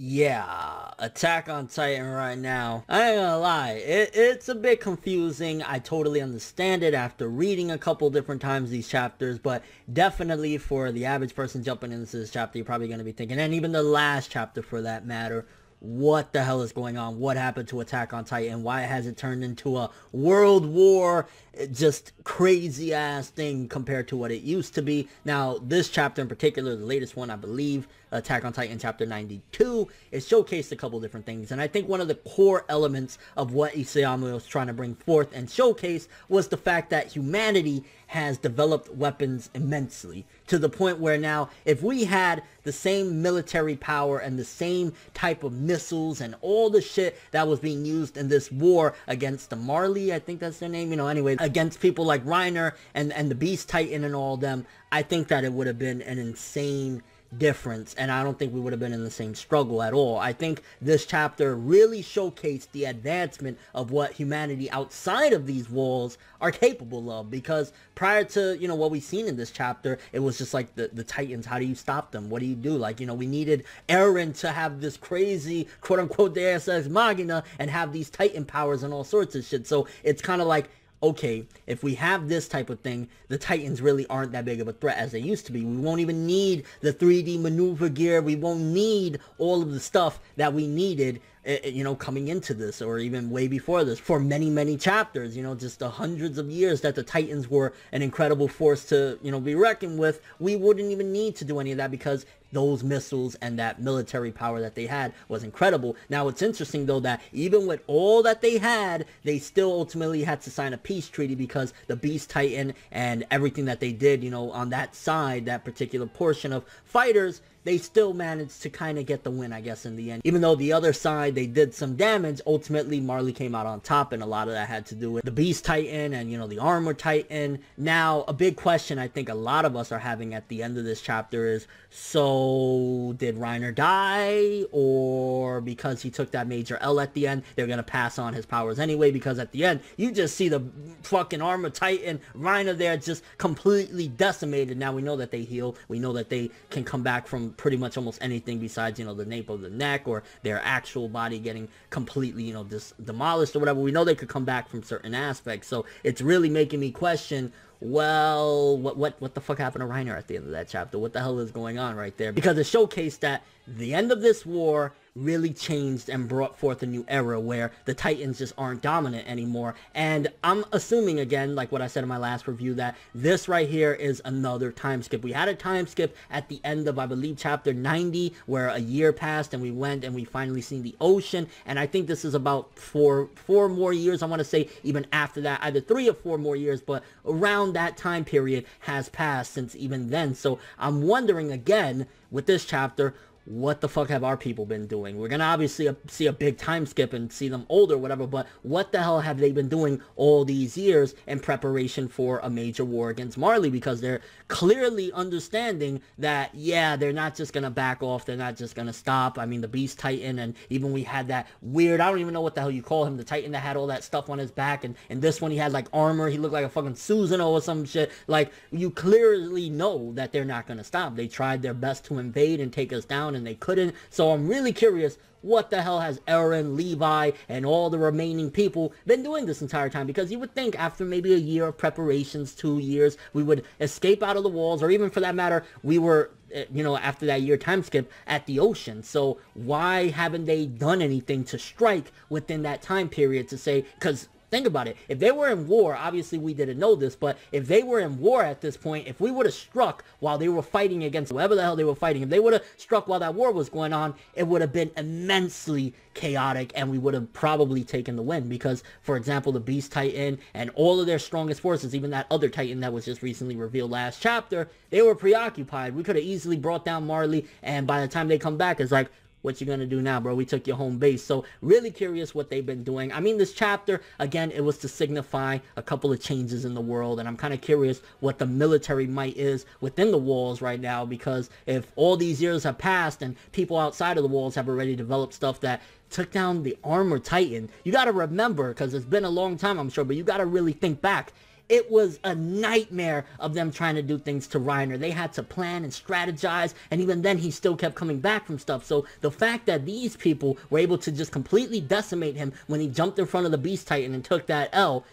Yeah, Attack on Titan right now. I ain't gonna lie, it's a bit confusing. I totally understand it after reading a couple different times these chapters, but definitely for the average person jumping into this chapter, you're probably gonna be thinking, and even the last chapter for that matter, what the hell is going on? What happened to Attack on Titan? Why has it turned into a world war? Just crazy ass thing compared to what it used to be. Now, this chapter in particular, the latest one, I believe, Attack on Titan chapter 92, it showcased a couple different things. And I think one of the core elements of what Isayama was trying to bring forth and showcase was the fact that humanity has developed weapons immensely, to the point where now if we had the same military power and the same type of missiles and all the shit that was being used in this war against the Marley, I think that's their name, anyway, against people like Reiner and the Beast Titan and all them, I think that it would have been an insane difference, and I don't think we would have been in the same struggle at all. I think this chapter really showcased the advancement of what humanity outside of these walls are capable of, because prior to, what we've seen in this chapter, it was just like the Titans. How do you stop them? What do you do? Like, we needed Eren to have this crazy quote-unquote Deus Ex Machina and have these Titan powers and all sorts of shit. So it's kind of like, okay, if we have this type of thing, the Titans really aren't that big of a threat as they used to be. We won't even need the 3D maneuver gear. We won't need all of the stuff that we needed, coming into this, or even way before this, for many, many chapters, just the hundreds of years that the Titans were an incredible force to, be reckoned with. We wouldn't even need to do any of that because those missiles and that military power that they had was incredible. Now, it's interesting, though, that even with all that they had, they still ultimately had to sign a peace treaty because the Beast Titan and everything that they did, on that side, that particular portion of fighters, they still managed to kind of get the win, I guess, in the end. Even though the other side, they did some damage, ultimately Marley came out on top, and a lot of that had to do with the Beast Titan and, the Armor Titan. Now, a big question I think a lot of us are having at the end of this chapter is, so did Reiner die? Or because he took that major L at the end, they're going to pass on his powers anyway? Because at the end, you just see the fucking Armor Titan, Reiner there, just completely decimated. Now, we know that they heal. We know that they can come back from pretty much almost anything besides, the nape of the neck or their actual body getting completely, demolished or whatever. We know they could come back from certain aspects. So it's really making me question, well, what the fuck happened to Reiner at the end of that chapter? What the hell is going on right there? Because it showcased that the end of this war really changed and brought forth a new era where the Titans just aren't dominant anymore. And I'm assuming, again, like what I said in my last review, that this right here is another time skip. We had a time skip at the end of, I believe, chapter 90, where a year passed and we went and we finally seen the ocean. And I think this is about four more years, I want to say, even after that, either 3 or 4 more years, but around that time period has passed since even then. So I'm wondering, again, with this chapter, what the fuck have our people been doing? We're gonna obviously see a big time skip and see them older, whatever, but what the hell have they been doing all these years in preparation for a major war against Marley? Because they're clearly understanding that, yeah, they're not just gonna back off, they're not just gonna stop. I mean, the Beast Titan, and even we had that weird, I don't even know what the hell you call him, the Titan that had all that stuff on his back, and this one he had like armor, he looked like a fucking Susanoo or some shit. Like, you clearly know that they're not gonna stop. They tried their best to invade and take us down, and they couldn't. So I'm really curious, what the hell has Eren, Levi, and all the remaining people been doing this entire time? Because you would think after maybe a year of preparations, 2 years, we would escape out of the walls, or even for that matter, we were, after that year time skip, at the ocean. So why haven't they done anything to strike within that time period to say, because think about it. If they were in war, obviously we didn't know this, but if they were in war at this point, if we would have struck while they were fighting against whoever the hell they were fighting, if they would have struck while that war was going on, it would have been immensely chaotic, and we would have probably taken the win. Because, for example, the Beast Titan and all of their strongest forces, even that other Titan that was just recently revealed last chapter, they were preoccupied. We could have easily brought down Marley, and by the time they come back, it's like, what you gonna do now, bro? We took your home base. So really curious what they've been doing. I mean, this chapter, again, it was to signify a couple of changes in the world, and I'm kind of curious what the military might is within the walls right now, because if all these years have passed and people outside of the walls have already developed stuff that took down the Armor Titan, you gotta remember, because it's been a long time, I'm sure, but you gotta really think back. it was a nightmare of them trying to do things to Reiner. They had to plan and strategize, and even then he still kept coming back from stuff. So the fact that these people were able to just completely decimate him when he jumped in front of the Beast Titan and took that L,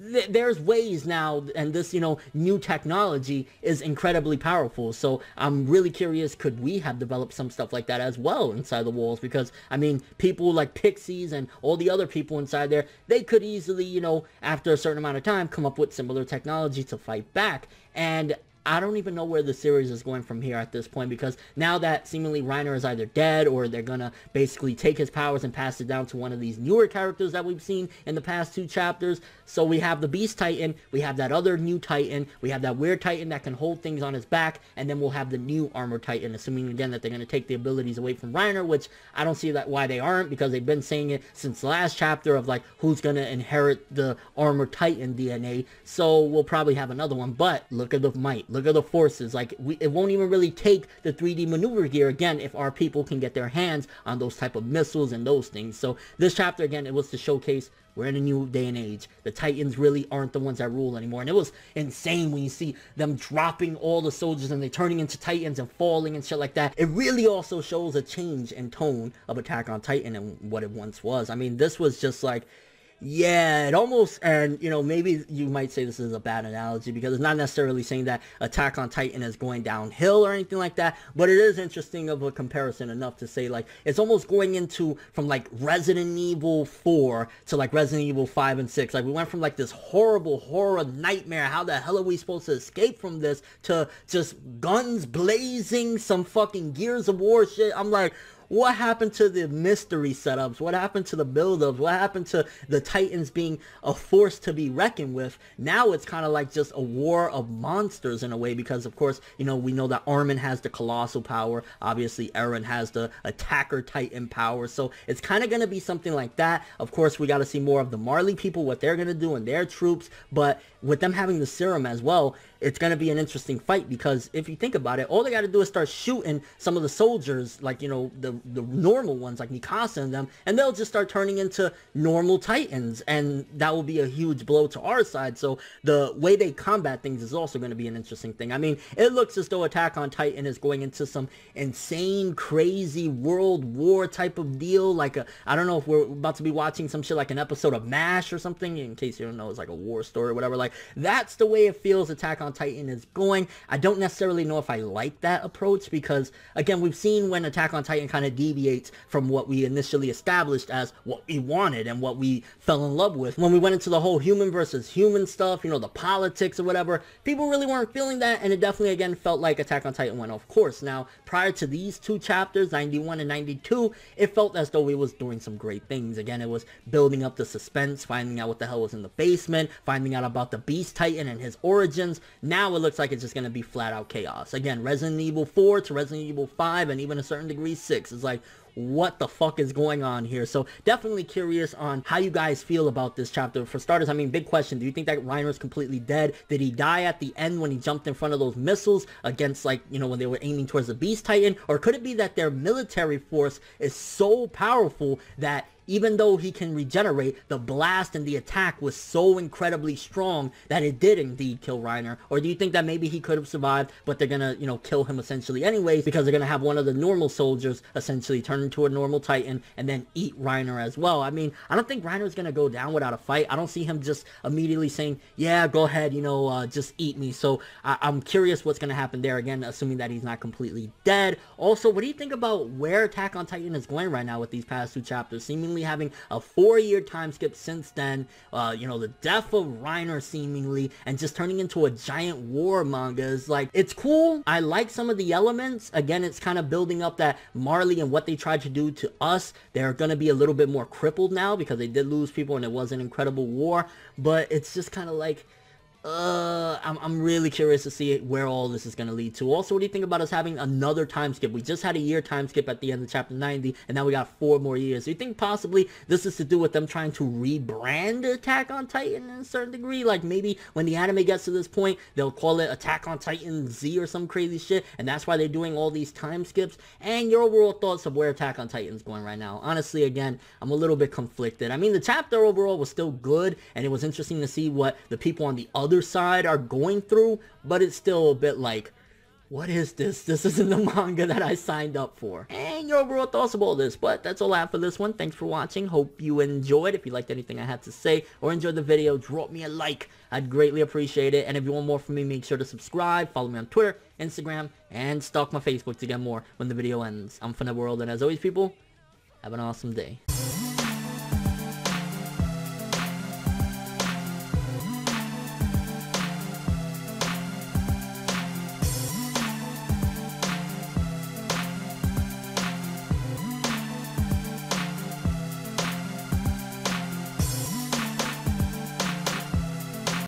there's ways now, and this, you know, new technology is incredibly powerful. So I'm really curious, could we have developed some stuff like that as well inside the walls? Because, I mean, people like Pixies and all the other people inside there, they could easily, you know, after a certain amount of time, come up with similar technology to fight back. And I don't even know where the series is going from here at this point, because now that seemingly Reiner is either dead, or they're gonna basically take his powers and pass it down to one of these newer characters that we've seen in the past 2 chapters. So we have the Beast Titan, we have that other new Titan, we have that weird Titan that can hold things on his back, and then we'll have the new Armor Titan, assuming again that they're gonna take the abilities away from Reiner, which I don't see that why they aren't, because they've been saying it since the last chapter of like who's gonna inherit the Armor Titan DNA. So we'll probably have another one, but look at the might, look at the forces. Like, it won't even really take the 3D maneuver gear again if our people can get their hands on those type of missiles and those things. So this chapter, again, it was to showcase we're in a new day and age. The Titans really aren't the ones that rule anymore. And it was insane when you see them dropping all the soldiers and they turning into Titans and falling and shit like that. It really also shows a change in tone of Attack on Titan and what it once was. I mean, this was just like, yeah, it almost, and you know, maybe you might say this is a bad analogy because it's not necessarily saying that Attack on Titan is going downhill or anything like that, but it is interesting of a comparison enough to say like it's almost going into from like Resident Evil 4 to like Resident Evil 5 and 6. Like we went from like this horrible horror nightmare, how the hell are we supposed to escape from this, to just guns blazing, some fucking Gears of War shit. I'm like, what happened to the mystery setups? What happened to the build-ups? What happened to the Titans being a force to be reckoned with? Now it's kind of like just a war of monsters in a way, because of course, you know, we know that Armin has the colossal power. Obviously, Eren has the attacker Titan power. So it's kind of going to be something like that. Of course, we got to see more of the Marley people, what they're going to do and their troops. But with them having the serum as well, it's going to be an interesting fight, because if you think about it, all they got to do is start shooting some of the soldiers, like, you know, the normal ones like Mikasa and them, and they'll just start turning into normal Titans, and that will be a huge blow to our side. So the way they combat things is also going to be an interesting thing. I mean, it looks as though Attack on Titan is going into some insane, crazy world war type of deal. Like, I don't know if we're about to be watching some shit like an episode of MASH or something, in case you don't know, it's like a war story or whatever. Like, that's the way it feels Attack on Titan is going. I don't necessarily know if I like that approach, because again, we've seen when Attack on Titan kind of deviates from what we initially established as what we wanted and what we fell in love with. When we went into the whole human versus human stuff, you know, the politics or whatever, people really weren't feeling that, and it definitely again felt like Attack on Titan went off course. Now, prior to these 2 chapters, 91 and 92, it felt as though it was doing some great things. Again, it was building up the suspense, finding out what the hell was in the basement, finding out about the Beast Titan and his origins. Now it looks like it's just going to be flat out chaos. Again, Resident Evil 4 to Resident Evil 5 and even a certain degree 6 is like, what the fuck is going on here? So definitely curious on how you guys feel about this chapter. For starters, I mean, big question, do you think that Reiner is completely dead? Did he die at the end when he jumped in front of those missiles against, like, you know, when they were aiming towards the Beast Titan? Or could it be that their military force is so powerful that even though he can regenerate, the blast and the attack was so incredibly strong that it did indeed kill Reiner? Or do you think that maybe he could have survived, but they're gonna, you know, kill him essentially anyways, because they're gonna have one of the normal soldiers essentially turn into a normal Titan and then eat Reiner as well? I mean, I don't think Reiner's gonna go down without a fight. I don't see him just immediately saying, yeah, go ahead, you know, just eat me. So I'm curious what's gonna happen there, again, assuming that he's not completely dead. Also, what do you think about where Attack on Titan is going right now with these past 2 chapters? Seemingly having a 4-year time skip since then, you know, the death of Reiner seemingly, and just turning into a giant war manga is like, it's cool. I like some of the elements. Again, it's kind of building up that Marley and what they tried to do to us, they're going to be a little bit more crippled now because they did lose people and it was an incredible war, but it's just kind of like, I'm really curious to see where all this is going to lead to. Also, what do you think about us having another time skip? We just had a year time skip at the end of chapter 90, and now we got 4 more years. Do you think possibly this is to do with them trying to rebrand Attack on Titan in a certain degree? Like maybe when the anime gets to this point, they'll call it Attack on Titan Z or some crazy shit, and that's why they're doing all these time skips? And your overall thoughts of where Attack on Titan is going right now? Honestly, again, I'm a little bit conflicted. I mean, the chapter overall was still good, and it was interesting to see what the people on the other other side are going through, but it's still a bit like, what is this? This isn't the manga that I signed up for. And your overall thoughts about this, but that's all I have for this one. Thanks for watching. Hope you enjoyed. If you liked anything I had to say or enjoyed the video, drop me a like. I'd greatly appreciate it. And if you want more from me, make sure to subscribe, follow me on Twitter, Instagram, and stalk my Facebook to get more when the video ends. I'm ForneverWorld, and as always, people, have an awesome day.